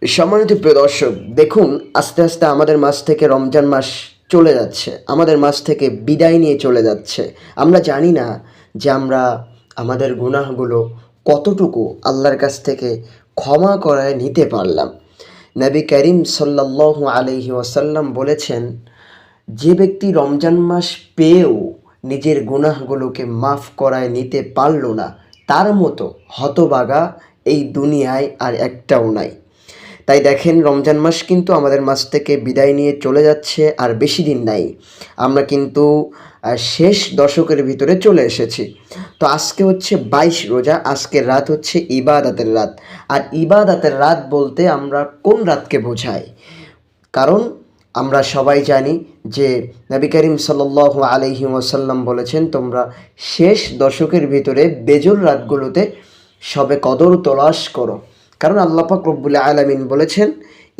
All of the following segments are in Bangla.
সম্মানিত প্রিয় দর্শক, দেখুন আস্তে আস্তে আমাদের মাঝ থেকে রমজান মাস চলে যাচ্ছে, আমাদের মাঝ থেকে বিদায় নিয়ে চলে যাচ্ছে। আমরা জানি না যে আমরা আমাদের গুনাহগুলো কতটুকু আল্লাহর কাছ থেকে ক্ষমা করায় নিতে পারলাম। নবী করিম সাল্লাল্লাহু আলাইহি ওয়াসাল্লাম বলেছেন, যে ব্যক্তি রমজান মাস পেয়েও নিজের গুনাহগুলোকে মাফ করায় নিতে পারল না, তার মতো হতভাগা এই দুনিয়ায় আর একটাও নাই। তাই দেখেন, রমজান মাস কিন্তু আমাদের মাঝ থেকে বিদায় নিয়ে চলে যাচ্ছে, আর বেশি দিন নাই। আমরা কিন্তু শেষ দশকের ভিতরে চলে এসেছি। তো আজকে হচ্ছে 22 রোজা, আজকের রাত হচ্ছে ইবাদতের রাত। আর ইবাদতের রাত বলতে আমরা কোন রাতকে বোঝাই? কারণ আমরা সবাই জানি যে নবী করিম সাল্লাল্লাহু আলাইহি ওয়াসাল্লাম বলেছেন, তোমরা শেষ দশকের ভিতরে বেজর রাতগুলোতে শবে কদর তলাশ করো। কারণ আল্লাহ পাক রব্বুল আলামিন বলেছেন,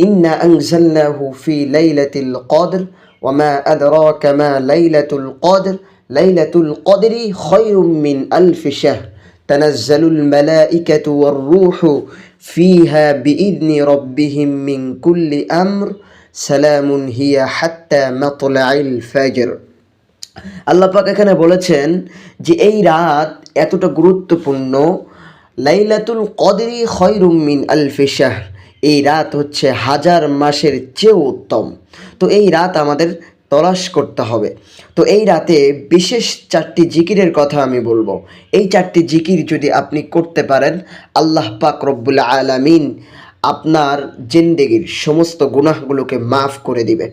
ইন্না আনজালনাহু ফি লাইলাতিল কদর ওয়া মা আদরাকা মা লাইলাতুল কদর লাইলাতুল কদরি খায়রুম মিন আলফি শাহর তানাজ্জালুল মালাইকাতু ওয়ার রূহু ফিহা বিইذনি রাব্বিহিম মিন কুল্লি আমর সালামুন হিয়া হাত্তা মাতলাইল ফাজর। আল্লাহ পাক এখানে বলেছেন যে এই রাত এতটা গুরুত্বপূর্ণ, লাইলাতুল কদরি খায়রুম মিন আলফি শাহর, এই রাত হচ্ছে হাজার মাসের চেয়েও উত্তম। তো এই রাত আমাদের তলাশ করতে হবে। তো এই রাতে বিশেষ 4টি জিকিরের কথা আমি বলবো। এই 4টি জিকির যদি আপনি করতে পারেন, আল্লাহ পাক রব্বুল আলামিন আপনার জিন্দেগির সমস্ত গুনাহগুলোকে মাফ করে দিবে।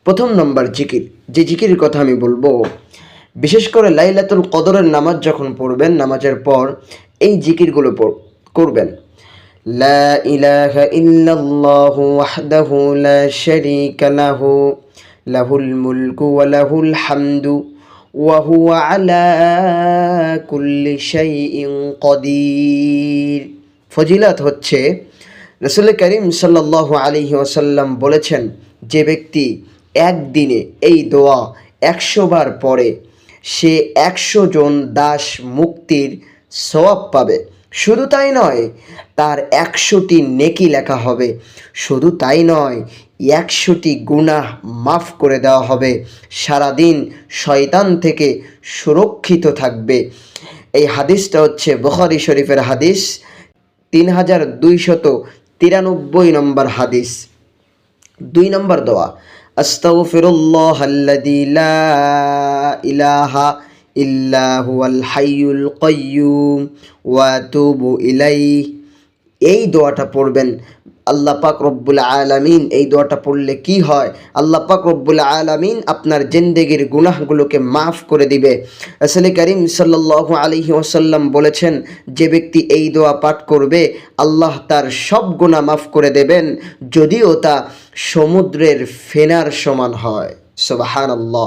প্রথম নম্বর জিকির, যে জিকিরের কথা আমি বলবো, বিশেষ করে লাইলাতুল কদরের নামাজ যখন পড়বেন, নামাজের পর এই জিকিরগুলো করবেন। লা ইলাহা ইল্লাল্লাহু ওয়াহদাহু লা শারীকা লাহু লাহুল মুলকু ওয়া লাহুল হামদু ওয়া হুয়া আলা কুল্লি শাইইন কাদির। ফজিলত হচ্ছে, রাসূল করিম সাল্লাল্লাহু আলাইহি ওয়াসাল্লাম বলেছেন, যে ব্যক্তি একদিনে এই দোয়া 100 বার পড়ে, সে 100 জন দাস মুক্তির সওয়াব পাবে। শুধু তাই নয়, তার 100টি নেকি লেখা হবে। শুধু তাই নয়, 100টি গুনাহ মাফ করে দেওয়া হবে। সারাদিন শয়তান থেকে সুরক্ষিত থাকবে। এই হাদিসটা হচ্ছে বুখারী শরীফের হাদিস, 3293 নম্বর হাদিস। 2 নম্বর দোয়া, আস্তাগফিরুল্লাহাল্লাযী লা ইলাহা ইল্লা হুয়াল হাইয়ুল কাইয়্যুম ওয়া আতুবু ইলাইহি। এই দোয়াটা পড়বেন। আল্লাহ পাক রব্বুল আলামিন, এই দোয়াটা পড়লে কি হয়? আল্লাহ পাক রব্বুল আলামিন আপনার জিন্দেগির গুনাহগুলোকে মাফ করে দিবে। রাসূল করিম সাল্লাল্লাহু আলাইহি ওয়াসাল্লাম বলেছেন, যে ব্যক্তি এই দোয়া পাঠ করবে, আল্লাহ তার সব গুনাহ মাফ করে দেবেন, যদিও তা সমুদ্রের ফেনার সমান হয়। সুবহানাল্লাহ।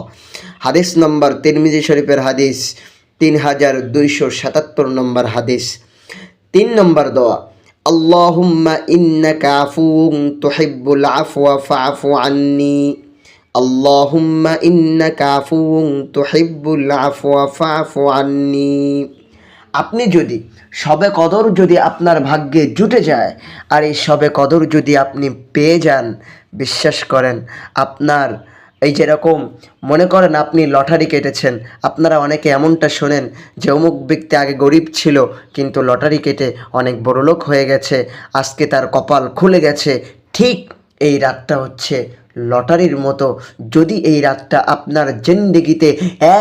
হাদিস নম্বর তিরমিজি শরীফের হাদিস, 3277 নম্বর হাদিস। 3 নম্বর দোয়া, আল্লাহুম্মা ইন্নাকা আফুউন তুহিব্বুল আফওয়া ফাআফু আন্নি। আল্লাহুম্মা ইন্নাকা আফুউন তুহিব্বুল আফওয়া ফাআফু আন্নি। আপনি যদি শবে কদর যদি আপনার ভাগ্যে জুটে যায়, আর এই শবে কদর যদি আপনি পেয়ে যান, বিশ্বাস করেন, আপনার এই যেরকম মনে করেন আপনি লটারি কেটেছেন। আপনারা অনেকে এমনটা শোনেন যে অমুক ব্যক্তি আগে গরিব ছিল, কিন্তু লটারি কেটে অনেক বড়লোক হয়ে গেছে, আজকে তার কপাল খুলে গেছে। ঠিক এই রাতটা হচ্ছে লটারির মতো। যদি এই রাতটা আপনার জিন্দেগিতে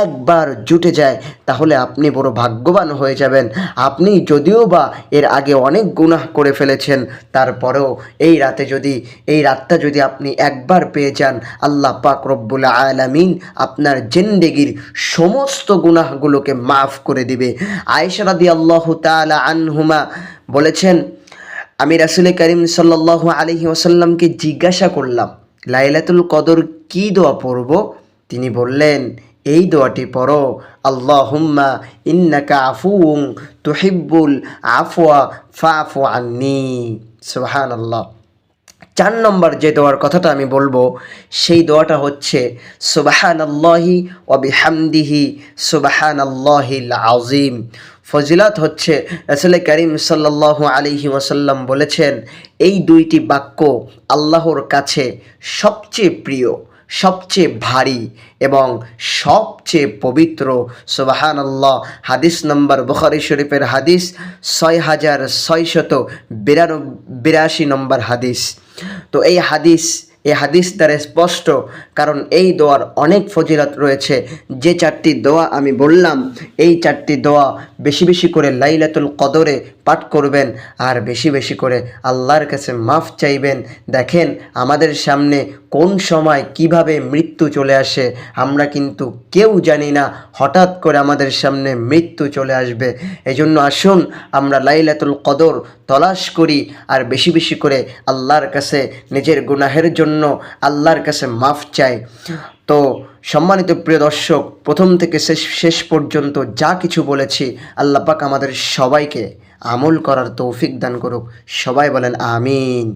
একবার জুটে যায়, তাহলে আপনি বড় ভাগ্যবান হয়ে যাবেন। আপনি যদিও বা এর আগে অনেক গুনাহ করে ফেলেছেন, তারপরেও এই রাতটা যদি আপনি একবার পেয়ে যান, আল্লাহ পাক রব্বুল আলামিন আপনার জিন্দেগির সমস্ত গুনাহগুলোকে মাফ করে দিবে। আয়েশা রাদিয়াল্লাহু তাআলা আনহুমা বলেছেন, আমি রাসূল করিম সাল্লাল্লাহু আলাইহি ওয়াসাল্লামকে জিজ্ঞাসা করলাম, লাইলাতুল কদর কি দোয়া পড়ব? তিনি বললেন, এই দোয়াটি পড়ো, আল্লাহুম্মা ইন্নাকা আফুউন তুহিব্বুল আফওয়া ফাআফু আন্নি। সুবহানাল্লাহ। 4 নম্বর যে দোয়ার কথাটা আমি বলবো, সেই দোয়াটা হচ্ছে সুবহানাল্লাহি ওয়া বিহামদিহি সুবহানাল্লাহিল আযীম। ফজিলত হচ্ছে রাসূল করিম সাল্লাল্লাহু আলাইহি ওয়াসাল্লাম বলেছেন, এই দুইটি বাক্য আল্লাহর কাছে সবচেয়ে প্রিয়, সবচেয়ে ভারী এবং সবচেয়ে পবিত্র। সুবহানাল্লাহ। হাদিস নম্বর বুখারী শরীফের হাদিস 6682 নম্বর হাদিস। তো এই হাদিস দ্বারা স্পষ্ট, কারণ এই দোয়ার অনেক ফজিলত রয়েছে। যে চারটি দোয়া আমি বললাম, এই চারটি দোয়া বেশি বেশি করে লাইলাতুল কদরে পাঠ করবেন আর বেশি বেশি করে আল্লাহর কাছে মাফ চাইবেন। দেখেন আমাদের সামনে কোন সময় কিভাবে মৃত্যু চলে আসে আমরা কিন্তু কেউ জানি না, হঠাৎ করে আমাদের সামনে মৃত্যু চলে আসবে। এজন্য আসুন আমরা লাইলাতুল কদর তলাশ করি আর বেশি বেশি করে আল্লাহর কাছে নিজের গুনাহের জন্য আল্লাহর কাছে মাফ চাই। তো সম্মানিত প্রিয় দর্শক, প্রথম থেকে শেষ পর্যন্ত যা কিছু বলেছি, আল্লাহ পাক আমাদের সবাইকে আমল করার তৌফিক দান করুক। সবাই বলেন আমিন।